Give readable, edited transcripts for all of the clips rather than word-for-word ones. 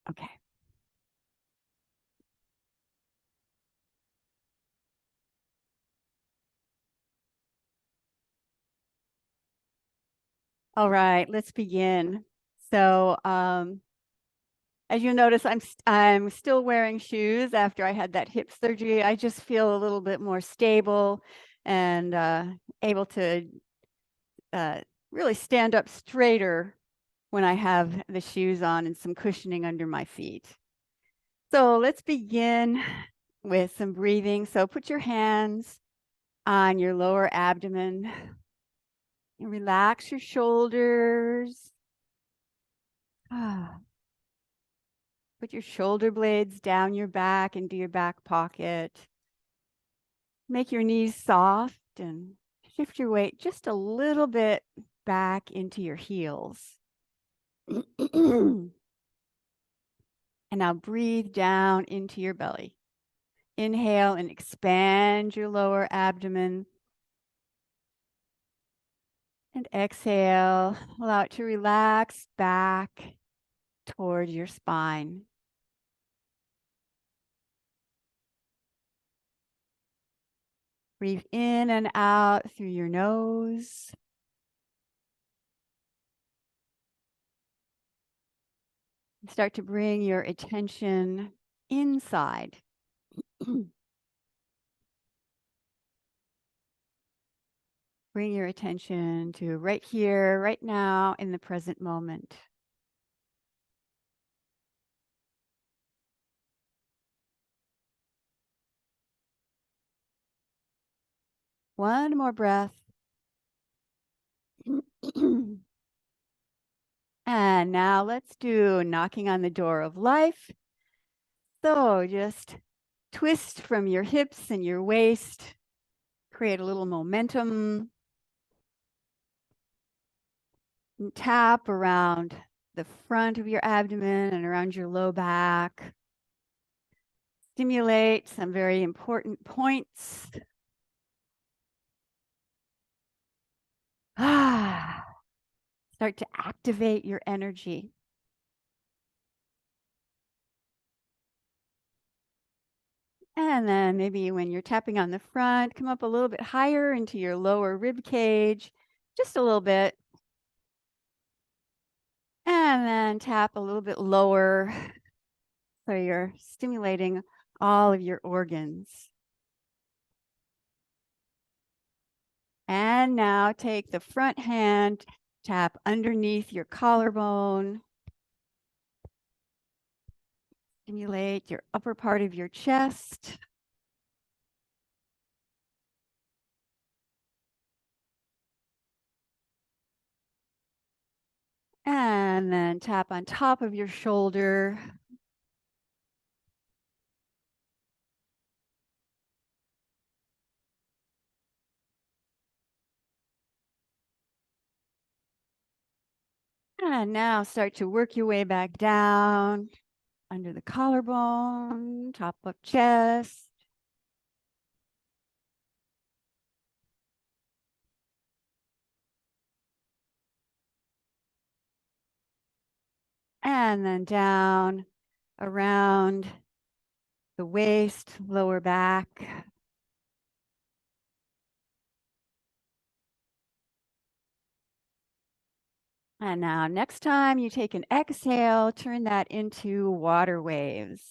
Okay. All right, let's begin. So, as you notice, I'm still wearing shoes after I had that hip surgery. I just feel a little bit more stable and able to uh, really stand up straighter when I have the shoes on and some cushioning under my feet. So let's begin with some breathing. So put your hands on your lower abdomen and relax your shoulders. Put your shoulder blades down your back into your back pocket. Make your knees soft and shift your weight just a little bit back into your heels. And now breathe down into your belly. Inhale and expand your lower abdomen. And exhale, allow it to relax back toward your spine. Breathe in and out through your nose. Start to bring your attention inside. Bring your attention to right here, right now, in the present moment. One more breath. And now let's do knocking on the door of life. So just twist from your hips and your waist. Create a little momentum. And tap around the front of your abdomen and around your low back. Stimulate some very important points. Start to activate your energy. And then maybe when you're tapping on the front, come up a little bit higher into your lower rib cage, just a little bit. And then tap a little bit lower. So you're stimulating all of your organs. And now take the front hand, tap underneath your collarbone. Stimulate your upper part of your chest. And then tap on top of your shoulder. And now start to work your way back down under the collarbone, top of chest. And then down around the waist, lower back. And now next time you take an exhale, turn that into water waves.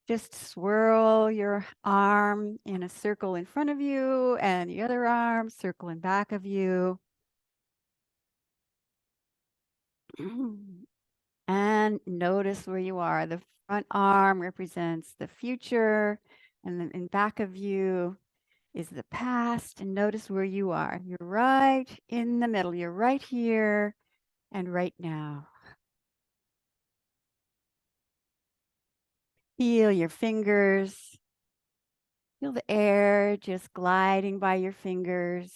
Just swirl your arm in a circle in front of you and the other arm circle in back of you. And notice where you are. The front arm represents the future, and then in back of you is the past. And notice where you are. You're right in the middle. You're right here and right now. Feel your fingers. Feel the air just gliding by your fingers.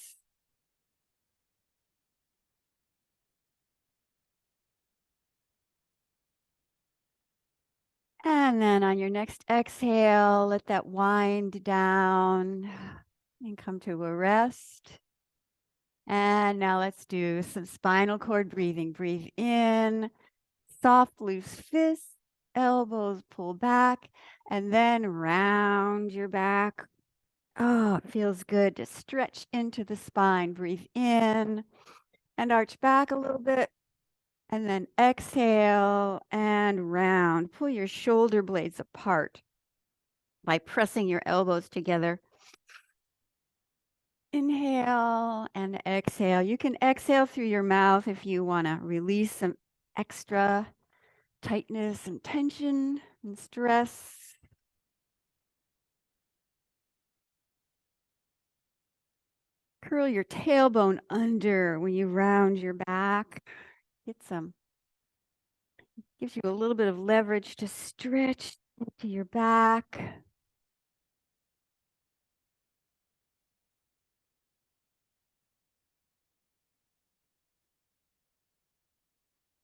And then on your next exhale, let that wind down and come to a rest. And now let's do some spinal cord breathing. Breathe in, soft, loose fists. elbows, pull back, and then round your back. Oh, it feels good to stretch into the spine. Breathe in and arch back a little bit. And then exhale and round. Pull your shoulder blades apart by pressing your elbows together. Inhale and exhale. You can exhale through your mouth if you want to release some extra tightness and tension and stress. Curl your tailbone under when you round your back. Get some, gives you a little bit of leverage to stretch into your back.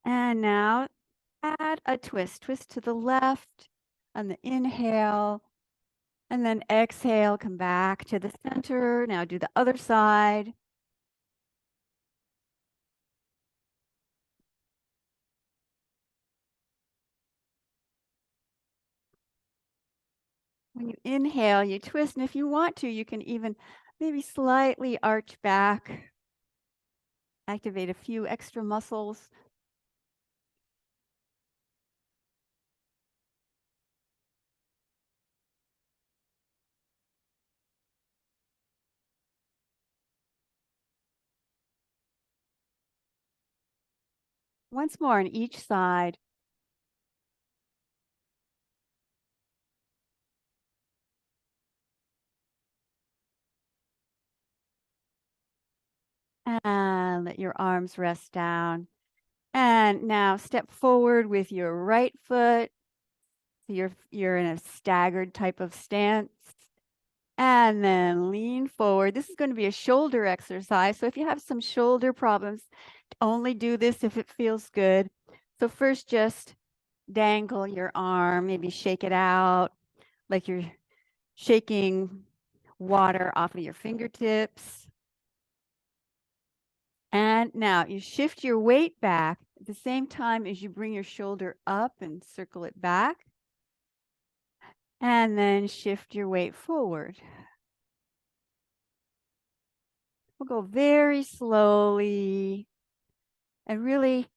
And now add a twist. Twist to the left on the inhale. And then exhale, come back to the center. Now do the other side. When you inhale, you twist. And if you want to, you can even maybe slightly arch back. Activate a few extra muscles. Once more on each side. And let your arms rest down. And now step forward with your right foot. So you're in a staggered type of stance. And then lean forward. This is going to be a shoulder exercise. So if you have some shoulder problems, only do this if it feels good. So first, just dangle your arm, maybe shake it out like you're shaking water off of your fingertips. And now you shift your weight back at the same time as you bring your shoulder up and circle it back. And then shift your weight forward. We'll go very slowly and really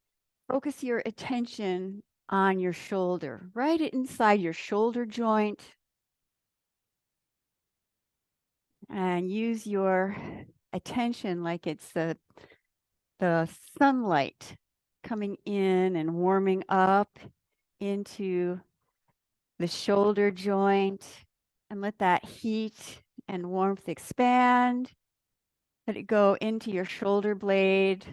focus your attention on your shoulder, right inside your shoulder joint. And use your attention like it's the sunlight coming in and warming up into the shoulder joint. And let that heat and warmth expand. Let it go into your shoulder blade.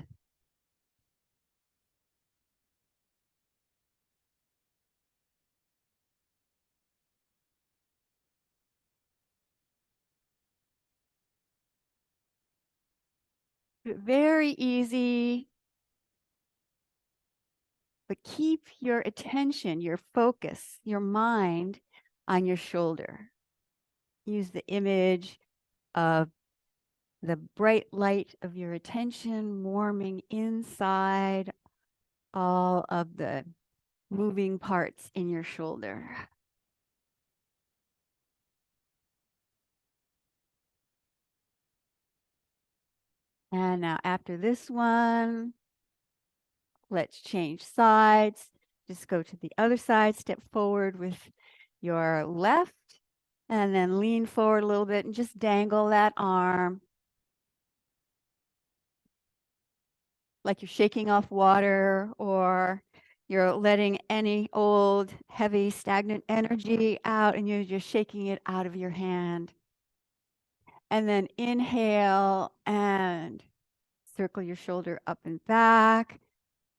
Very easy, but keep your attention, your focus, your mind on your shoulder. Use the image of the bright light of your attention warming inside all of the moving parts in your shoulder. And now after this one, let's change sides. Just go to the other side, step forward with your left, and then lean forward a little bit and just dangle that arm like you're shaking off water or you're letting any old, heavy, stagnant energy out and you're just shaking it out of your hand. And then inhale and circle your shoulder up and back.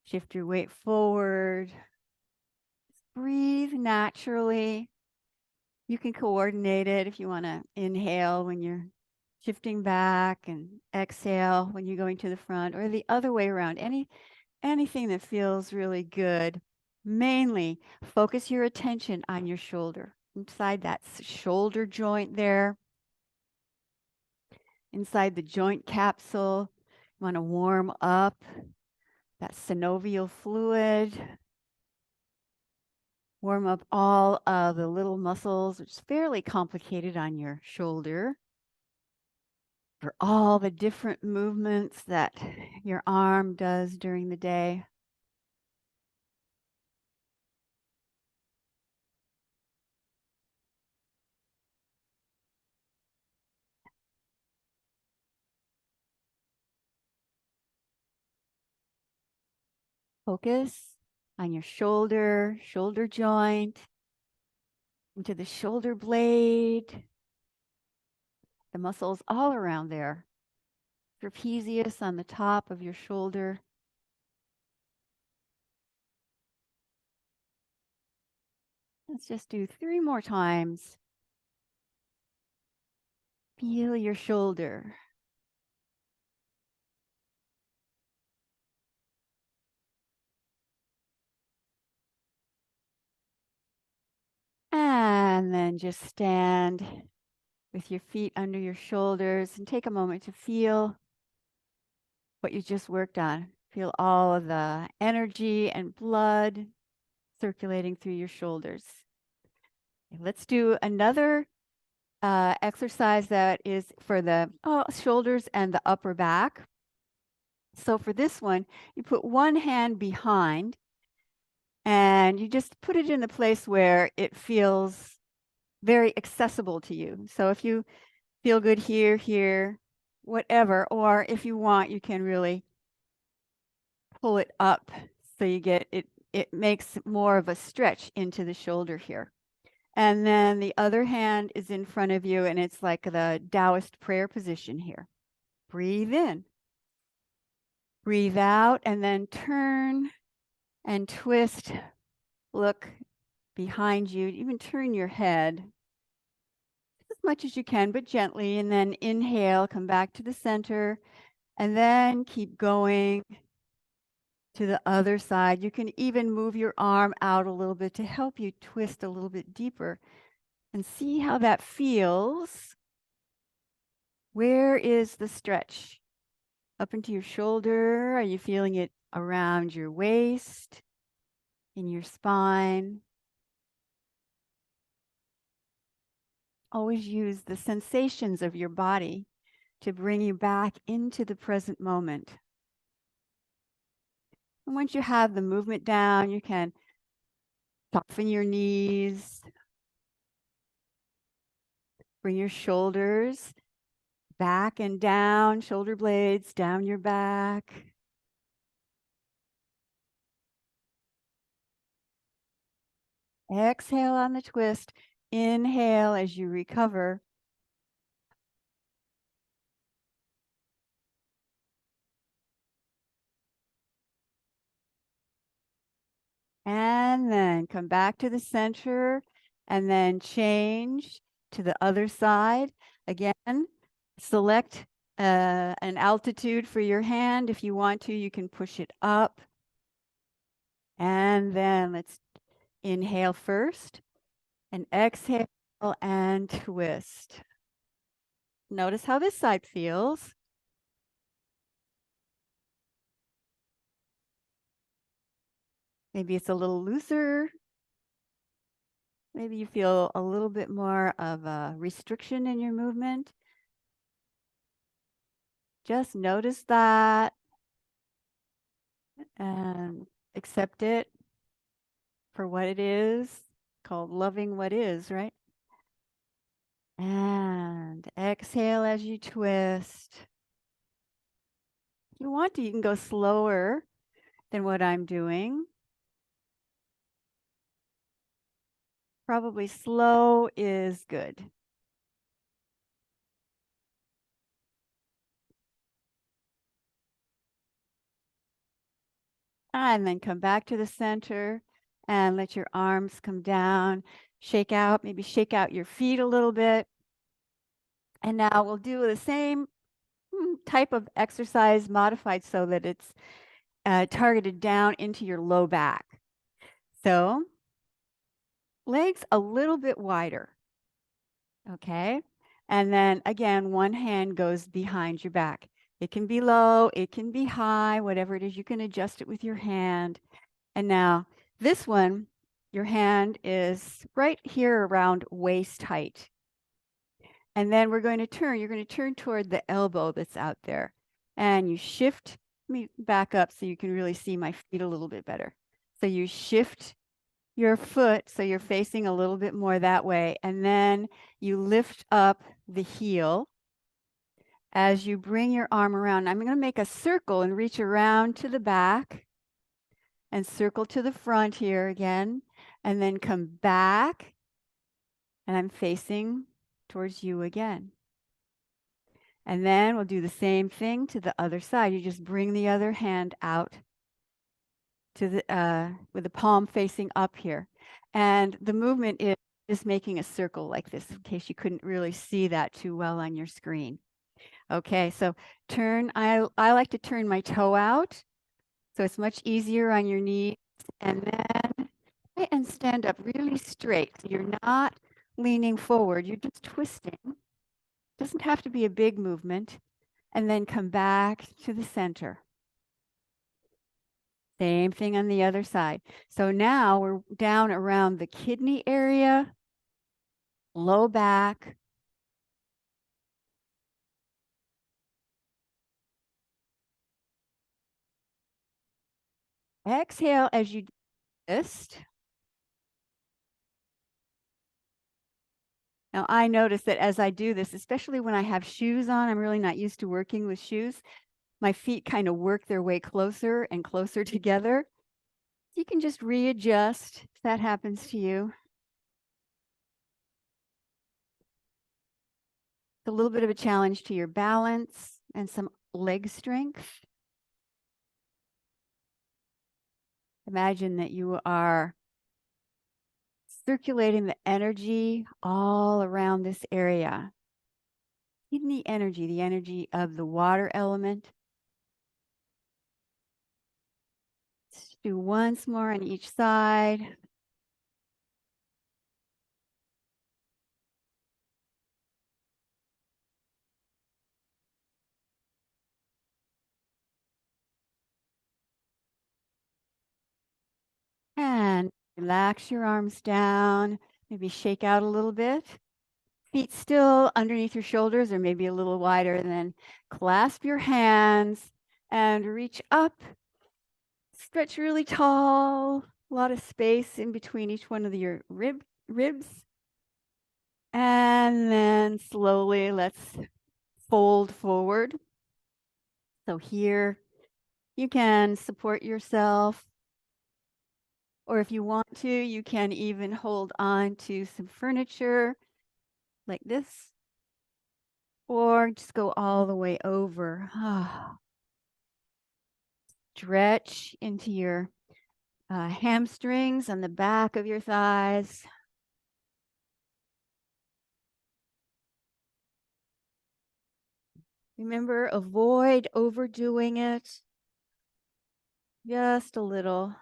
Shift your weight forward. Breathe naturally. You can coordinate it if you want to inhale when you're shifting back and exhale when you're going to the front or the other way around. Anything that feels really good. Mainly focus your attention on your shoulder, inside that shoulder joint there, inside the joint capsule. You want to warm up that synovial fluid. Warm up all of the little muscles, which is fairly complicated on your shoulder, for all the different movements that your arm does during the day. Focus on your shoulder, shoulder joint, into the shoulder blade, the muscles all around there. Trapezius on the top of your shoulder. Let's just do 3 more times. Feel your shoulder. And then just stand with your feet under your shoulders and take a moment to feel what you just worked on. Feel all of the energy and blood circulating through your shoulders. Let's do another exercise that is for the shoulders and the upper back. So for this one, you put one hand behind and you just put it in the place where it feels very accessible to you. So if you feel good here, here, whatever, or if you want, you can really pull it up so you get it. It makes more of a stretch into the shoulder here. And then the other hand is in front of you, and it's like the Taoist prayer position here. Breathe in. Breathe out, and then turn and twist. Look behind you. Even turn your head as much as you can, but gently. And then inhale, come back to the center, and then keep going to the other side. You can even move your arm out a little bit to help you twist a little bit deeper and see how that feels. Where is the stretch? Up into your shoulder? Are you feeling it around your waist, in your spine? Always use the sensations of your body to bring you back into the present moment. And once you have the movement down, you can soften your knees, bring your shoulders back and down, shoulder blades down your back. Exhale on the twist. Inhale as you recover. And then come back to the center and then change to the other side. Again, select an altitude for your hand. If you want to, you can push it up. And then let's inhale first and exhale and twist. Notice how this side feels. Maybe it's a little looser. Maybe you feel a little bit more of a restriction in your movement. Just notice that and accept it for what it is, called loving what is, right? And exhale as you twist. If you want to, you can go slower than what I'm doing. Probably slow is good. And then come back to the center and let your arms come down. Shake out, maybe shake out your feet a little bit. And now we'll do the same type of exercise modified so that it's targeted down into your low back. So legs a little bit wider. Okay. And then again, one hand goes behind your back. It can be low, it can be high, whatever it is, you can adjust it with your hand. And now this one, your hand is right here around waist height. And then we're going to turn. You're going to turn toward the elbow that's out there. And you shift me back up so you can really see my feet a little bit better. So you shift your foot so you're facing a little bit more that way. And then you lift up the heel as you bring your arm around. I'm going to make a circle and reach around to the back and circle to the front here again. And then come back. And I'm facing towards you again. And then we'll do the same thing to the other side. You just bring the other hand out to the with the palm facing up here. And the movement is just making a circle like this in case you couldn't really see that too well on your screen. Okay, so turn. I like to turn my toe out so it's much easier on your knees. And then try and stand up really straight. So you're not leaning forward, you're just twisting. Doesn't have to be a big movement. And then come back to the center. Same thing on the other side. So now we're down around the kidney area, low back. Exhale as you do this. Now I notice that as I do this, especially when I have shoes on, I'm really not used to working with shoes. My feet kind of work their way closer and closer together. You can just readjust if that happens to you. It's a little bit of a challenge to your balance and some leg strength. Imagine that you are circulating the energy all around this area. In the energy of the water element. Let's do once more on each side. And relax your arms down. Maybe shake out a little bit. Feet still underneath your shoulders or maybe a little wider. And then clasp your hands and reach up. Stretch really tall. A lot of space in between each one of your ribs. And then slowly let's fold forward. So here you can support yourself. Or if you want to, you can even hold on to some furniture like this. Or just go all the way over. Stretch into your hamstrings on the back of your thighs. Remember, avoid overdoing it. Just a little.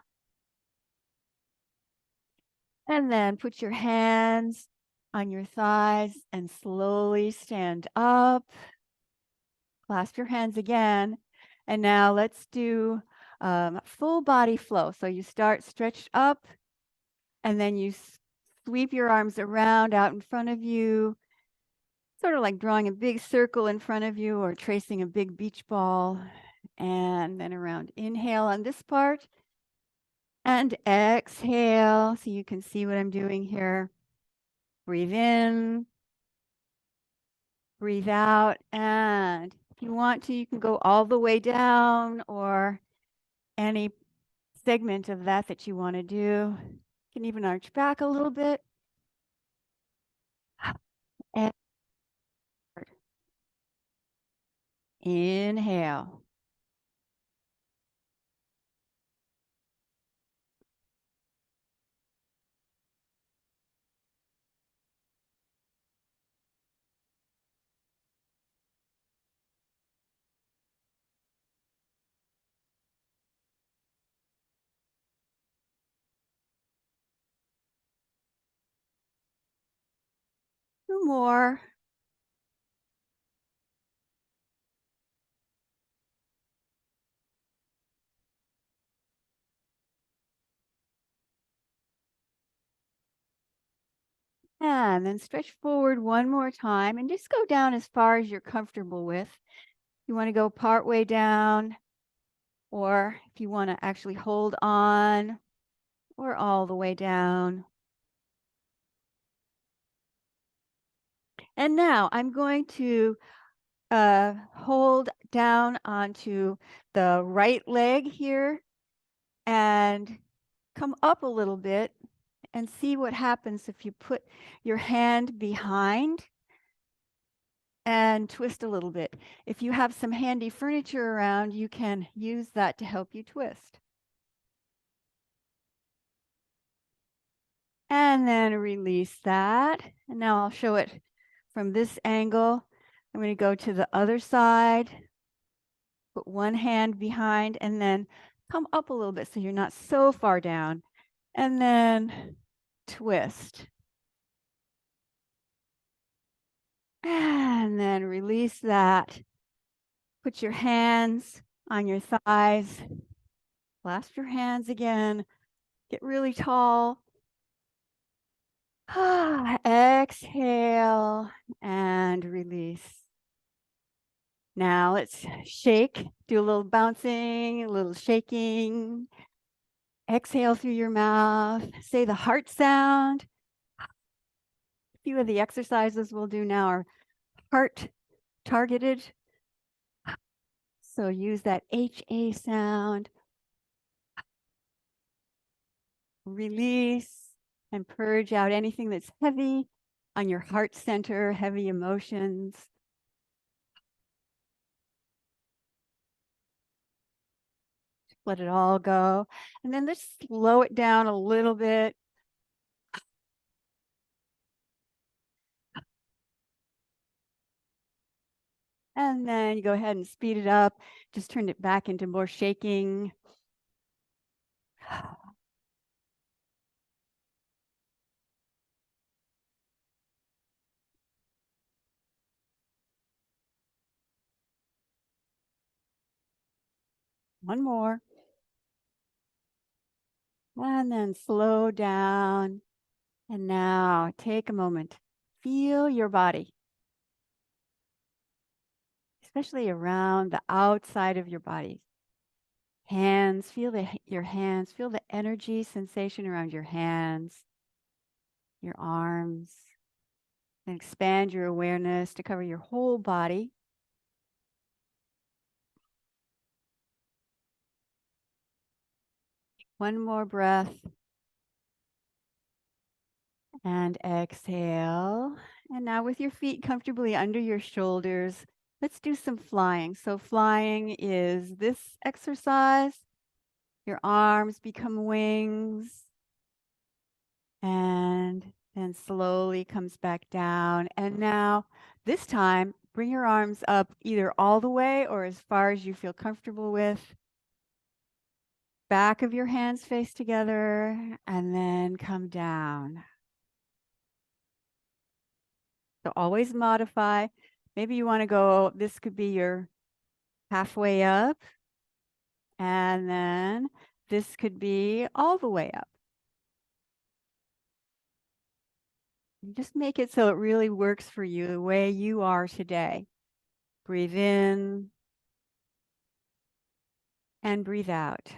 And then put your hands on your thighs and slowly stand up. Clasp your hands again. And now let's do full body flow. So you start stretched up and then you sweep your arms around out in front of you, sort of like drawing a big circle in front of you or tracing a big beach ball. And then around. Inhale on this part and exhale. So you can see what I'm doing here. Breathe in, breathe out. And if you want to, you can go all the way down or any segment of that you want to do. You can even arch back a little bit. And inhale. Two more. And then stretch forward one more time and just go down as far as you're comfortable with. You want to go part way down, or if you want to actually hold on, or all the way down. And now I'm going to hold down onto the right leg here and come up a little bit and see what happens if you put your hand behind and twist a little bit. If you have some handy furniture around, you can use that to help you twist. And then release that. And now I'll show it from this angle. I'm going to go to the other side, put one hand behind, and then come up a little bit so you're not so far down. And then twist. And then release that. Put your hands on your thighs. Clasp your hands again. Get really tall. Exhale and release. Now let's shake. Do a little bouncing, a little shaking. Exhale through your mouth. Say the heart sound. A few of the exercises we'll do now are heart targeted. So use that HA sound. Release and purge out anything that's heavy on your heart center, heavy emotions. Let it all go. And then just slow it down a little bit. And then you go ahead and speed it up. Just turn it back into more shaking. One more. And then slow down. And now take a moment. Feel your body, especially around the outside of your body. Hands, feel your hands, feel the energy sensation around your hands, your arms, and expand your awareness to cover your whole body. One more breath. And exhale. And now with your feet comfortably under your shoulders, let's do some flying. So flying is this exercise. Your arms become wings. And then slowly comes back down. And now this time, bring your arms up either all the way or as far as you feel comfortable with. Back of your hands face together and then come down. So always modify. Maybe you want to go, this could be your halfway up. And then this could be all the way up. Just make it so it really works for you the way you are today. Breathe in and breathe out.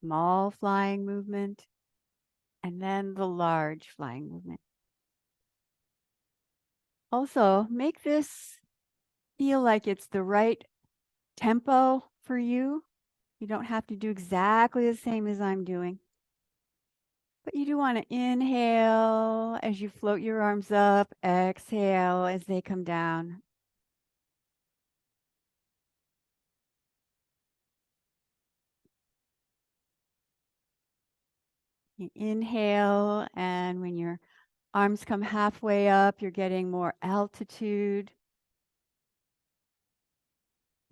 Small flying movement and then the large flying movement. Also, make this feel like it's the right tempo for you. You don't have to do exactly the same as I'm doing. But you do want to inhale as you float your arms up, exhale as they come down. You inhale, and when your arms come halfway up, you're getting more altitude.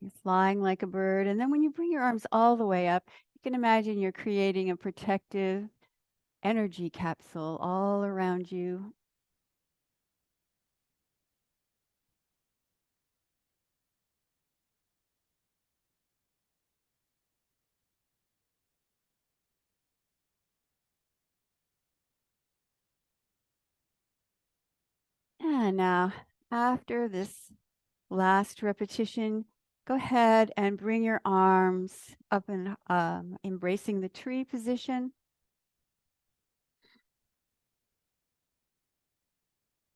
You're flying like a bird. And then when you bring your arms all the way up, you can imagine you're creating a protective energy capsule all around you. And now, after this last repetition, go ahead and bring your arms up and embracing the tree position.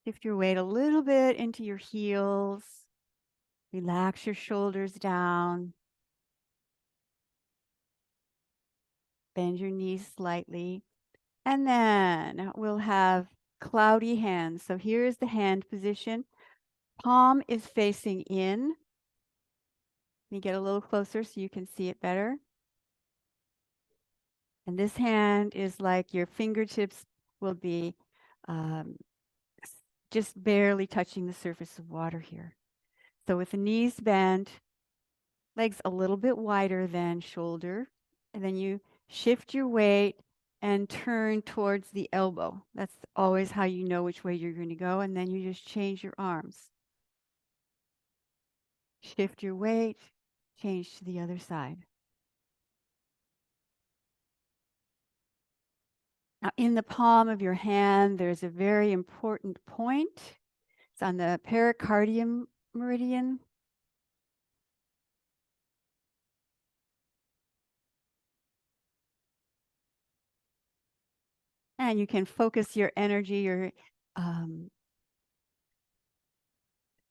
Shift your weight a little bit into your heels. Relax your shoulders down. Bend your knees slightly. And then we'll have cloudy hands. So here's the hand position. Palm is facing in. Let me get a little closer so you can see it better. And this hand is like your fingertips will be just barely touching the surface of water here. So with the knees bent, legs a little bit wider than shoulder, and then you shift your weight and turn towards the elbow. That's always how you know which way you're going to go, and then you just change your arms. Shift your weight, change to the other side. Now, in the palm of your hand, there's a very important point. It's on the pericardium meridian. And you can focus your energy, you're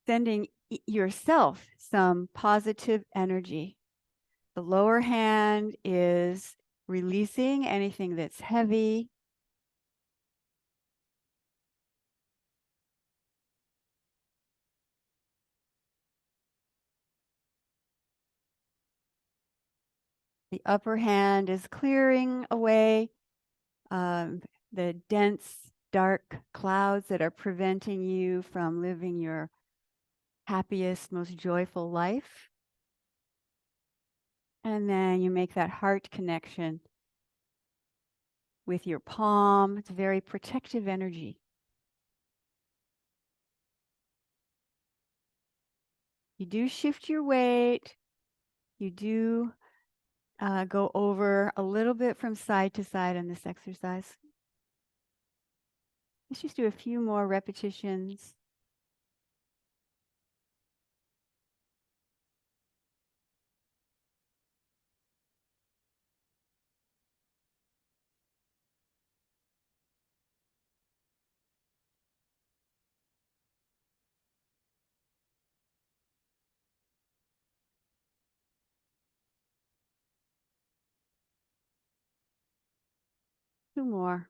sending yourself some positive energy. The lower hand is releasing anything that's heavy. The upper hand is clearing away the dense, dark clouds that are preventing you from living your happiest, most joyful life. And then you make that heart connection with your palm. It's very protective energy. You do shift your weight. You do go over a little bit from side to side in this exercise. Let's just do a few more repetitions. Two more.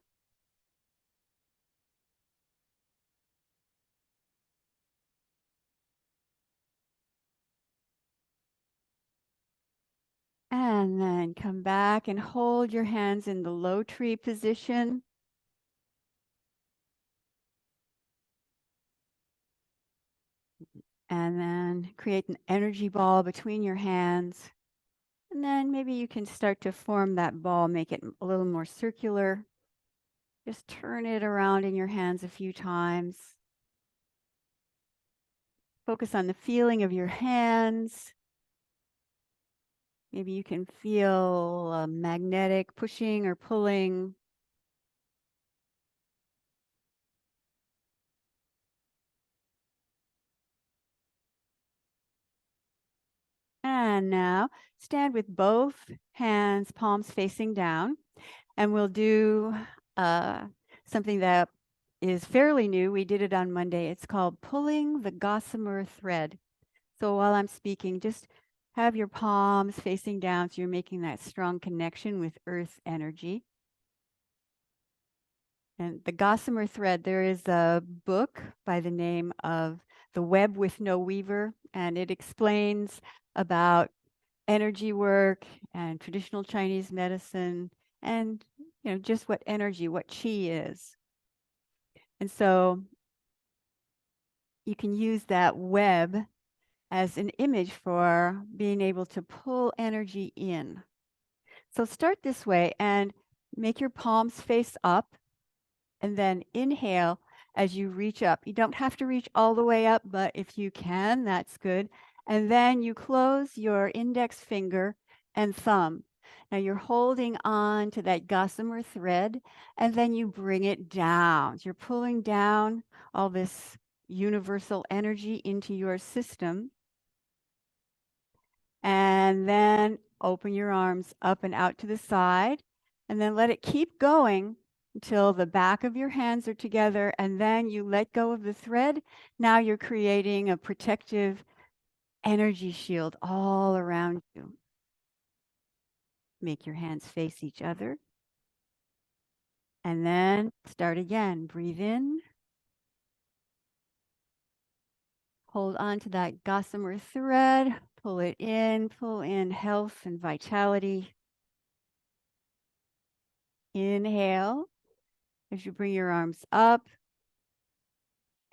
And then come back and hold your hands in the low tree position. And then create an energy ball between your hands. And then maybe you can start to form that ball, make it a little more circular. Just turn it around in your hands a few times. Focus on the feeling of your hands. Maybe you can feel a magnetic pushing or pulling. And now stand with both hands, palms facing down. And we'll do something that is fairly new. We did it on Monday. It's called pulling the gossamer thread. So while I'm speaking, just have your palms facing down so you're making that strong connection with earth energy. And the gossamer thread, there is a book by the name of The Web with No Weaver, and it explains about energy work and traditional Chinese medicine and just what energy, what qi is. And so you can use that web as an image for being able to pull energy in. So start this way and make your palms face up and then inhale as you reach up. You don't have to reach all the way up, but if you can, that's good. And then you close your index finger and thumb. Now you're holding on to that gossamer thread, and then you bring it down. You're pulling down all this, universal energy into your system. And then open your arms up and out to the side, and then let it keep going until the back of your hands are together, and then you let go of the thread. Now you're creating a protective energy shield all around you. Make your hands face each other. And then start again. Breathe in. Hold on to that gossamer thread. Pull in health and vitality. Inhale as you bring your arms up.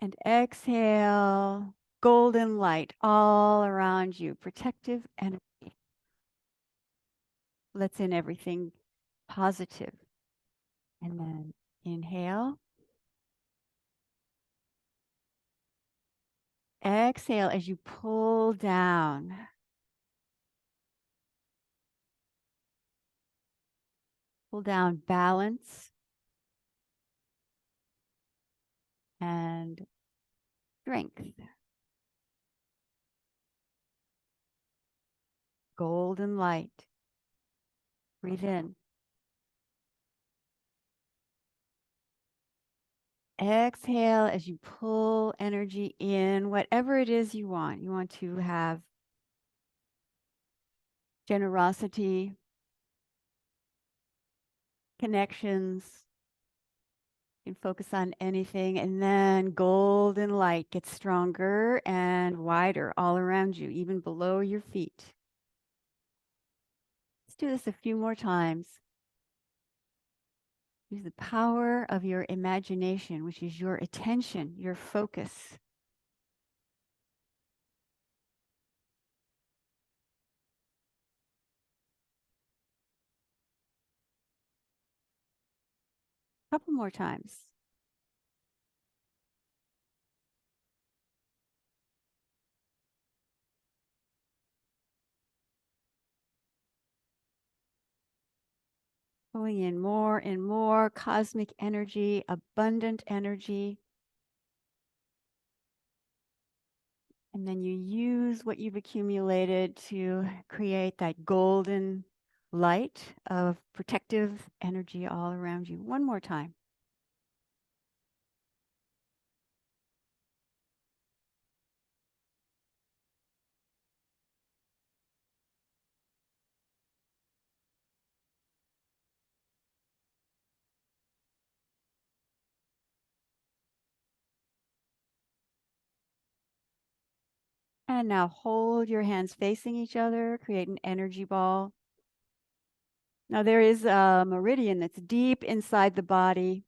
And exhale. Golden light all around you. Protective energy. Let's in everything positive. And then inhale. Exhale as you pull down. Pull down balance and strength. Golden light. Breathe in. Exhale as you pull energy in, whatever it is you want. You want to have generosity, connections. You can focus on anything, and then golden light gets stronger and wider all around you, even below your feet. Let's do this a few more times. Use the power of your imagination, which is your attention, your focus. A couple more times. Pulling in more and more cosmic energy, abundant energy. And then you use what you've accumulated to create that golden light of protective energy all around you. One more time. And now hold your hands facing each other, create an energy ball. Now there is a meridian that's deep inside the body.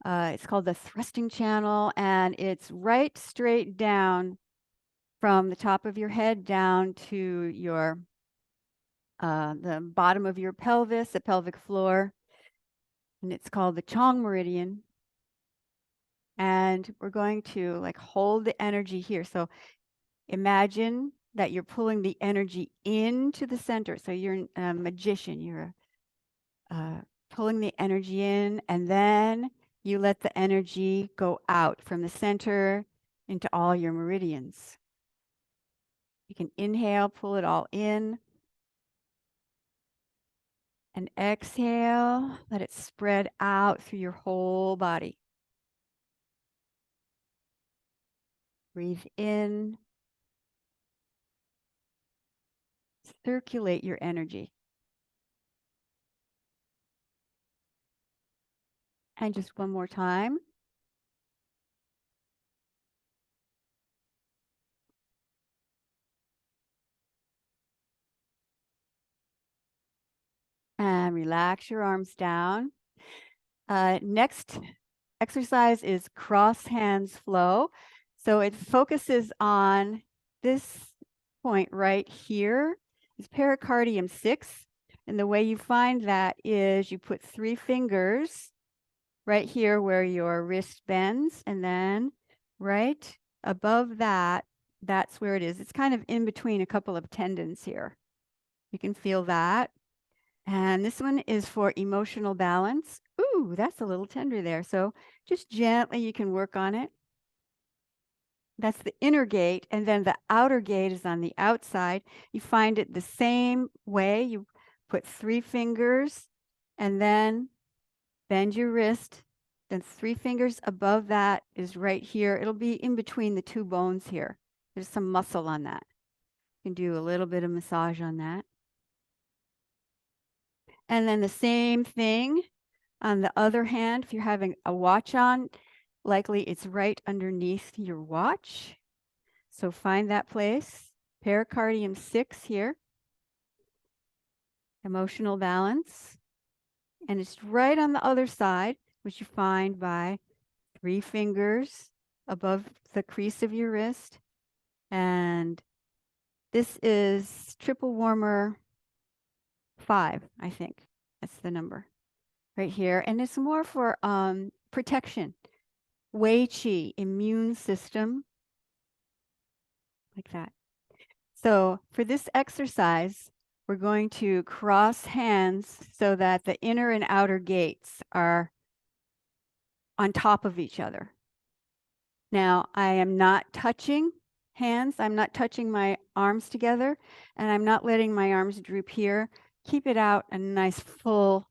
It's called the thrusting channel, and it's right straight down from the top of your head down to your the bottom of your pelvis, the pelvic floor, and it's called the Chong meridian. And we're going to like hold the energy here. So imagine that you're pulling the energy into the center. So you're a magician. You're pulling the energy in, and then you let the energy go out from the center into all your meridians. You can inhale, pull it all in, and exhale, let it spread out through your whole body. Breathe in, circulate your energy. And just one more time. And relax your arms down. Next exercise is cross hands flow. So it focuses on this point right here. It's pericardium 6. And the way you find that is you put 3 fingers right here where your wrist bends, and then right above that, that's where it is. It's kind of in between a couple of tendons here. You can feel that. And this one is for emotional balance. Ooh, that's a little tender there. So just gently, you can work on it. That's the inner gate, and then the outer gate is on the outside. You find it the same way. You put 3 fingers and then bend your wrist. Then 3 fingers above that is right here. It'll be in between the 2 bones here. There's some muscle on that. You can do a little bit of massage on that. And then the same thing on the other hand. If you're having a watch on, likely it's right underneath your watch. So find that place. Pericardium 6 here. Emotional balance. And it's right on the other side, which you find by 3 fingers above the crease of your wrist. And this is triple warmer 5, I think. That's the number right here. And it's more for protection. Wei Qi, immune system, like that. So for this exercise, we're going to cross hands so that the inner and outer gates are on top of each other. Now, I am not touching hands. I'm not touching my arms together, and I'm not letting my arms droop here. Keep it out a nice full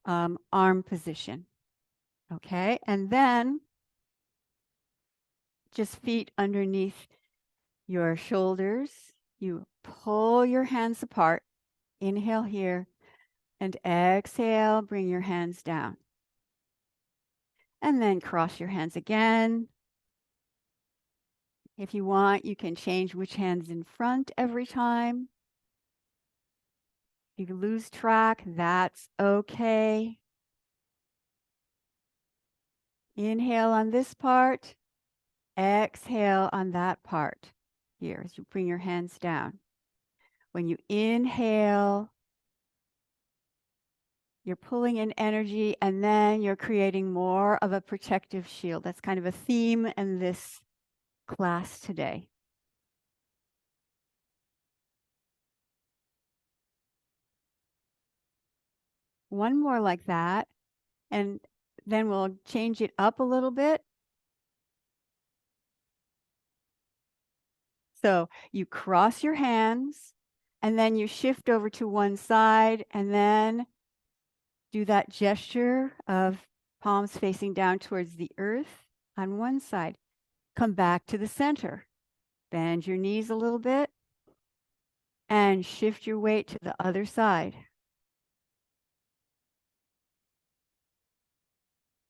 arm position. Okay, and then just feet underneath your shoulders. You pull your hands apart. Inhale here and exhale, bring your hands down. And then cross your hands again. If you want, you can change which hand's in front every time. If you lose track, that's okay. Inhale on this part, exhale on that part. Here, as you bring your hands down. When you inhale, you're pulling in energy, and then you're creating more of a protective shield. That's kind of a theme in this class today. One more like that, and then we'll change it up a little bit. So you cross your hands, and then you shift over to one side, and then do that gesture of palms facing down towards the earth on one side. Come back to the center. Bend your knees a little bit, and shift your weight to the other side.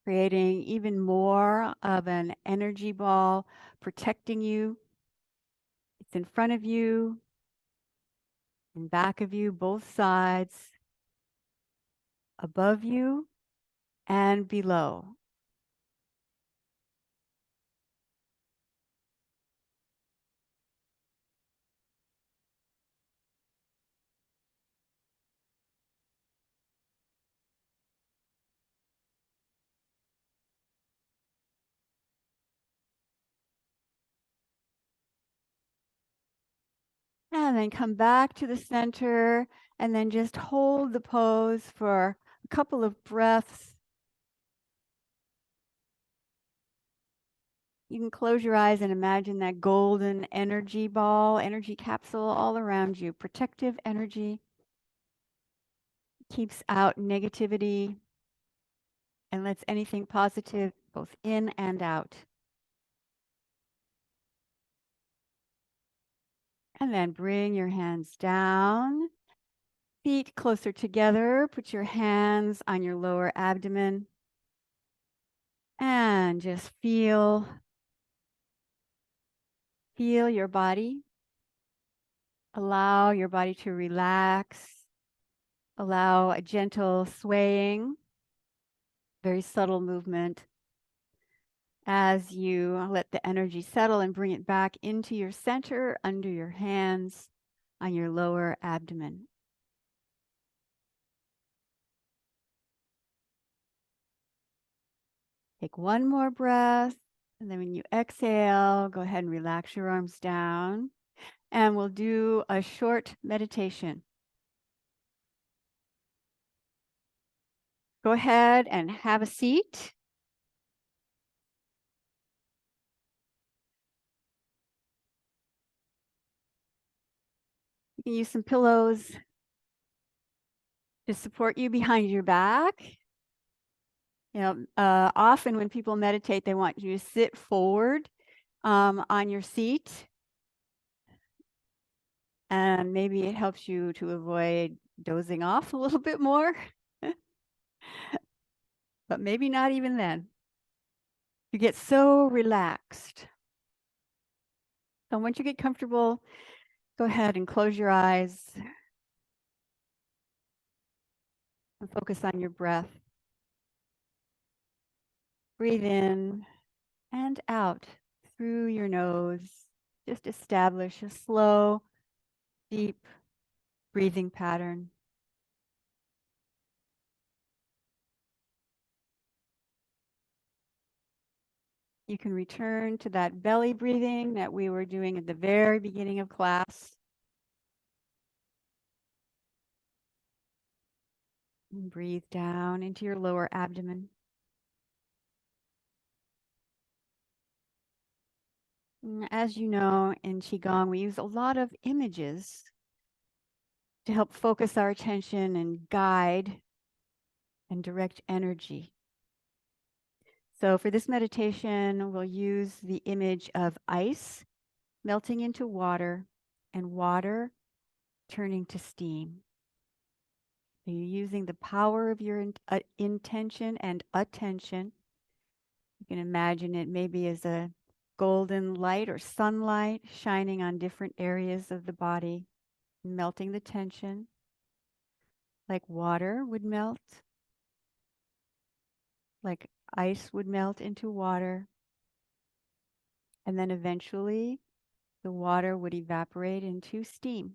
Creating even more of an energy ball protecting you. It's in front of you, in back of you, both sides, above you and below. And then come back to the center and then just hold the pose for a couple of breaths. You can close your eyes and imagine that golden energy ball, energy capsule all around you. Protective energy keeps out negativity and lets anything positive both in and out. And then bring your hands down, feet closer together. Put your hands on your lower abdomen and just feel your body. Allow your body to relax. Allow a gentle swaying, very subtle movement as you let the energy settle and bring it back into your center under your hands on your lower abdomen. Take one more breath, and then when you exhale, go ahead and relax your arms down, and we'll do a short meditation. Go ahead and have a seat. You can use some pillows to support you behind your back. Often when people meditate, they want you to sit forward on your seat. And maybe it helps you to avoid dozing off a little bit more. But maybe not even then. You get so relaxed. So once you get comfortable, go ahead and close your eyes and focus on your breath. Breathe in and out through your nose. Just establish a slow, deep breathing pattern. You can return to that belly breathing that we were doing at the very beginning of class. And breathe down into your lower abdomen. As you know, in Qigong, we use a lot of images to help focus our attention and guide and direct energy. So for this meditation, we'll use the image of ice melting into water and water turning to steam. So you're using the power of your intention and attention. You can imagine it maybe as a golden light or sunlight shining on different areas of the body, melting the tension like water would melt, like ice would melt into water, and then eventually the water would evaporate into steam.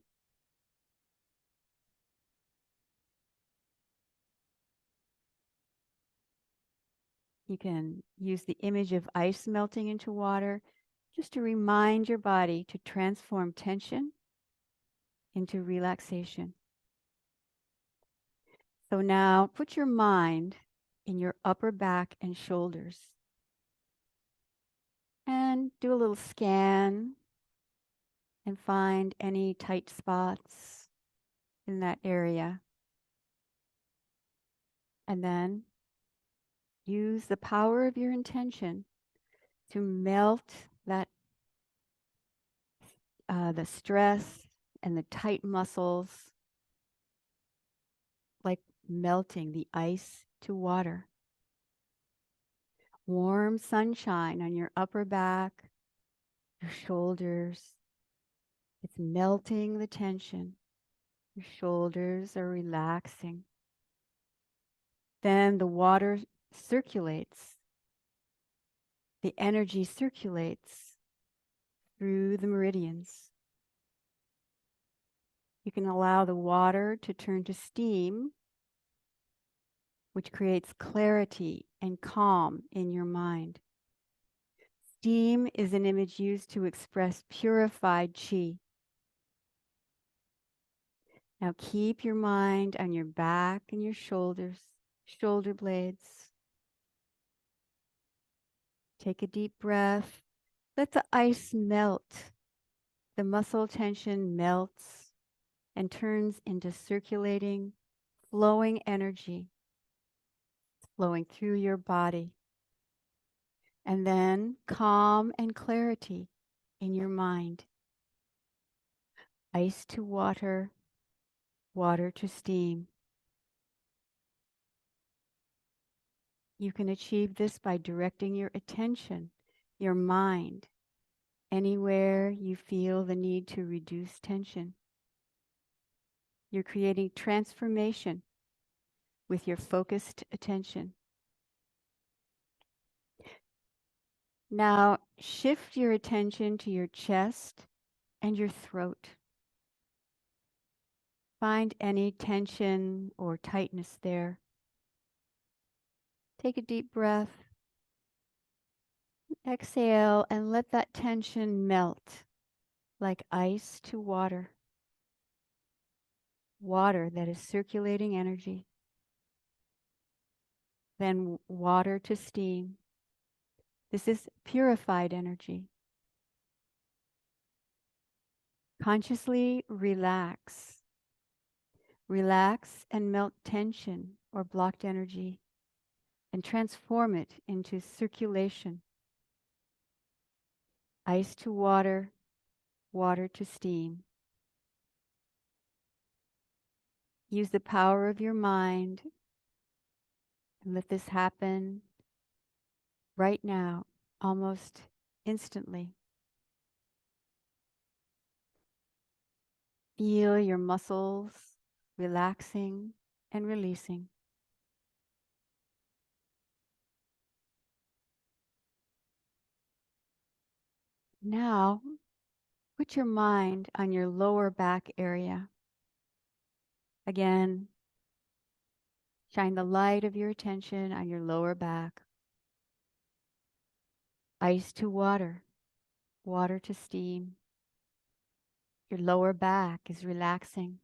You can use the image of ice melting into water just to remind your body to transform tension into relaxation. So now put your mind in your upper back and shoulders and do a little scan and find any tight spots in that area. And then use the power of your intention to melt that the stress and the tight muscles, like melting the ice to water. Warm sunshine on your upper back, your shoulders. It's melting the tension. Your shoulders are relaxing. Then the water circulates. The energy circulates through the meridians. You can allow the water to turn to steam, which creates clarity and calm in your mind. Steam is an image used to express purified qi. Now keep your mind on your back and your shoulders, shoulder blades. Take a deep breath. Let the ice melt. The muscle tension melts and turns into circulating, flowing energy, flowing through your body. And then calm and clarity in your mind. Ice to water, water to steam. You can achieve this by directing your attention, your mind, anywhere you feel the need to reduce tension. You're creating transformation with your focused attention. Now shift your attention to your chest and your throat. Find any tension or tightness there. Take a deep breath. Exhale and let that tension melt like ice to water. Water that is circulating energy. Then water to steam. This is purified energy. Consciously relax. Relax and melt tension or blocked energy and transform it into circulation. Ice to water, water to steam. Use the power of your mind and let this happen right now, almost instantly. Feel your muscles relaxing and releasing. Now, put your mind on your lower back area. Again, shine the light of your attention on your lower back. Ice to water, water to steam. Your lower back is relaxing.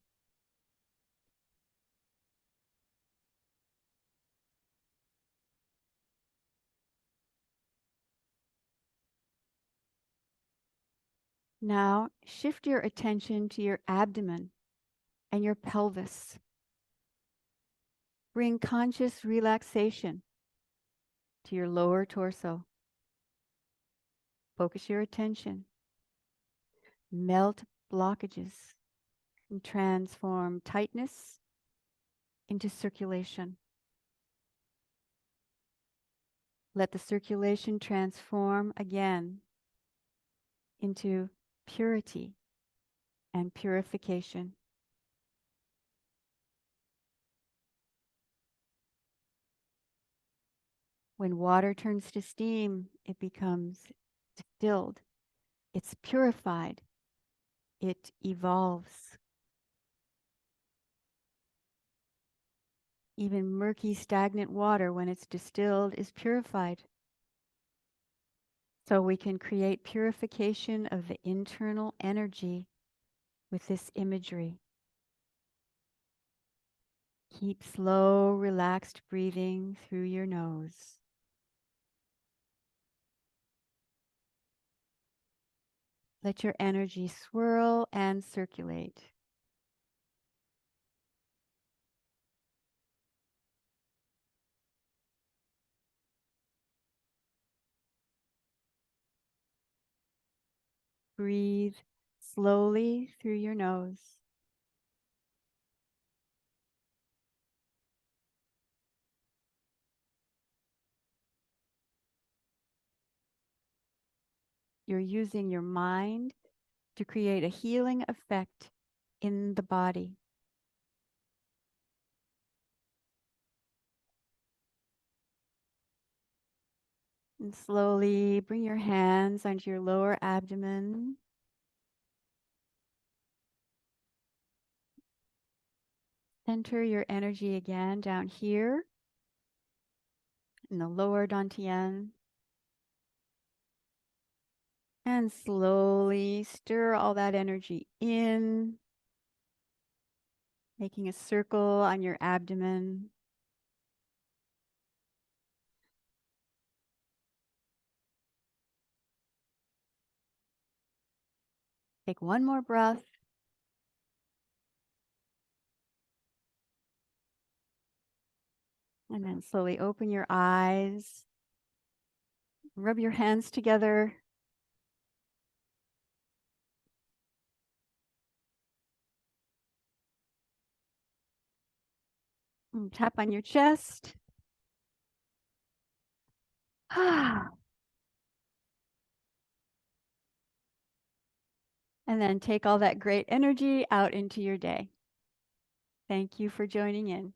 Now, shift your attention to your abdomen and your pelvis. Bring conscious relaxation to your lower torso. Focus your attention. Melt blockages and transform tightness into circulation. Let the circulation transform again into purity and purification. When water turns to steam, it becomes distilled. It's purified. It evolves. Even murky, stagnant water, when it's distilled, is purified. So we can create purification of the internal energy with this imagery. Keep slow, relaxed breathing through your nose. Let your energy swirl and circulate. Breathe slowly through your nose. You're using your mind to create a healing effect in the body. And slowly bring your hands onto your lower abdomen. Center your energy again down here in the lower dantian. And slowly stir all that energy in, making a circle on your abdomen. Take one more breath. And then slowly open your eyes. Rub your hands together. And tap on your chest. And then take all that great energy out into your day. Thank you for joining in.